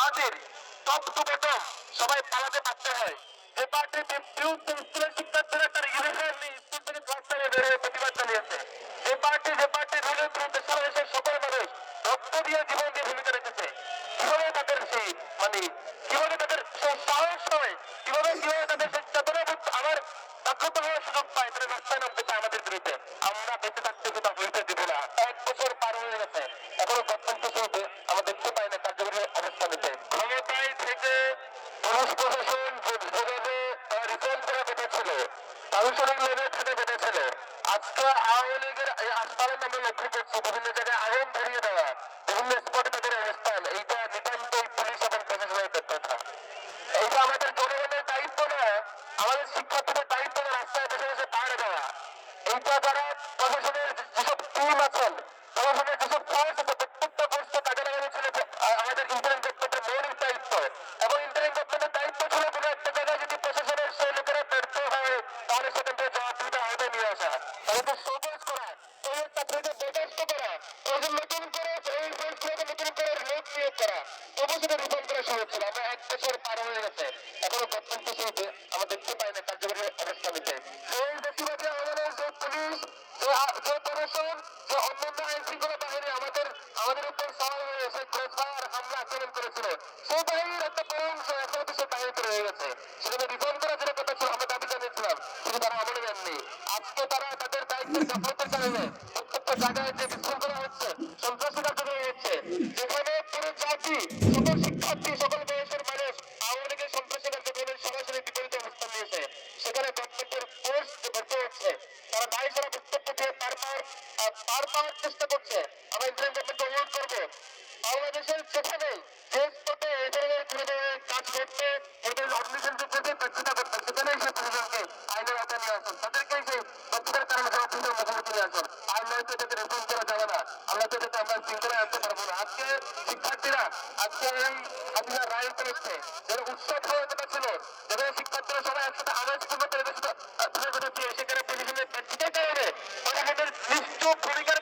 পার্টির top to bottom সবাই পালাতে বাধ্য হয়। যে পার্টির বিরুদ্ধে স্কুলের শিক্ষার্থীরা তার ইউনিফর্ম নিয়ে স্কুল থেকে ক্লাস থেকে বের হয়ে প্রতিবাদ জানিয়েছে। যে পার্টি রুলের বিরুদ্ধে সারা দেশের সকল মানুষ রক্ত দিয়ে জীবন দিয়ে ভূমিকা রেখেছে। কিভাবে তাদের সেই কিভাবে তাদের সেই সাহস হয়, কিভাবে তাদের সেই চেতনাবোধ আবার জাগ্রত হওয়ার সুযোগ পায়, তারা রাস্তায় নামতে চায় আমাদের বিরুদ্ধে। আমরা বেঁচে থাকতে সেটা হইতে দিব না। 1 বছর পার হয়ে গেছে, এখনো গঠন চলবে, আমরা দেখতে পাই না কার্যকরী অবস্থা নিতে। ক্ষমতায় থেকে পুলিশ প্রশাসন যেভাবে রিফর্ম করা বেঁধেছিল, কাউন্সিলিং লেভেল থেকে বেঁধেছিল, আজকে আওয়ামী লীগের এই আস্তালের আমরা লক্ষ্য করছি বিভিন্ন জায়গায় আগুন ধরিয়ে দেওয়া, বিভিন্ন স্পটে তাদের অবস্থান, এইটা নিতান্তই পুলিশ এবং প্রশাসনের ব্যর্থতা। এইটা আমাদের জনগণের দায়িত্ব না, আমাদের শিক্ষার্থীদের দায়িত্ব না রাস্তায় বসে বসে পাহাড়ে দেওয়া। এইটা যারা প্রশাসনের যেসব টিম আছেন, প্রশাসনের যেসব ফোর্স আছে, প্রত্যেকটা ফোর্সকে কাজে লাগানো ছিল আমাদের ইন্টারিম গভর্নমেন্টের মৌলিক দায়িত্ব। এবং ইন্টারিম গভর্নমেন্টের দায়িত্ব ছিল কোনো একটা জায়গায় যদি প্রশাসনের সেই লোকেরা ব্যর্থ হয়, তাহলে সেখান থেকে জবাবদিহিতার আওতায় নিয়ে আসা, তাদেরকে শোকজ করা, এই চাকরিকে বরখাস্ত করা, ওদের নতুন করে এই ফোর্সগুলোকে নতুন করে লোক নিয়োগ করা, তবু সেটা রিফর্ম করা সহজ ছিল। আমরা 1 বছর পার হয়ে গেছে, এখনো গঠন চলবে, আমরা দেখতে পাই না কার্যকরী অবস্থা নিতে। এই বেশিরভাগই আমাদের যে পুলিশ, যে প্রশাসন, যে অন্যান্য আইন শৃঙ্খলা বাহিনী আমাদের উপর সওয়াল হয়ে এসে ক্রসফায়ার হামলা আচরণ করেছিল, সেই বাহিনীর একটা বড় অংশ এখনো তো সেই বাহিনীতে রয়ে গেছে। সেখানে রিফর্ম করার যেটা কথা ছিল, আমরা দাবি জানিয়েছিলাম, কিন্তু তারা আমলে নেননি। আজকে তারা তাদের দায়িত্বের গাফলতের কারণে প্রত্যেকটা জায়গায় যে বিশৃঙ্খলা হচ্ছে, সন্ত্রাসী কার্যক্রম হচ্ছে, যেখানে পুরো জাতি, সকল শিক্ষার্থী, সকল বয়সের মানুষ আওয়ামী লীগের সন্ত্রাসী কার্যক্রমের সরাসরি বিপরীত অবস্থান নিয়েছে, সেখানে গভর্নমেন্টের ফোর্স যে ভর্তি হচ্ছে, তারা দায় সারা বক্তব্য দিয়ে পার পাওয়ার চেষ্টা করছে। আমরা ইন্টারিম গভর্নমেন্টকে অনুরোধ করবো, বাংলাদেশের যেখানে যে স্পটে এই ধরনের কাজ করতে, এই ধরনের অগ্নিসংযোগ করতে ব্যর্থতা করতে, সেখানেই সেই প্রশাসনকে আইনের আওতায় নিয়ে আসুন, তাদেরকেই সেই ব্যর্থতার কারণে জবাবদিহিতার মুখোমুখি নিয়ে আসুন। আর নয়তো এটাকে রিফর্ম করা যাবে না, আমরা তো এটাকে আমরা শৃঙ্খলায় আনতে পারবো না। আজকে শিক্ষার্থীরা আজকে এই হাসিনা রায় উপলক্ষে যারা উৎসব হওয়ার কথা ছিল, যেখানে শিক্ষার্থীরা সবাই একসাথে আনন্দপূর্ণ পরিবেশ ধরে সেখানে প্রশাসনের ব্যর্থতার কারণে প্রশাসনের নিশ্চুপ ভূমিকার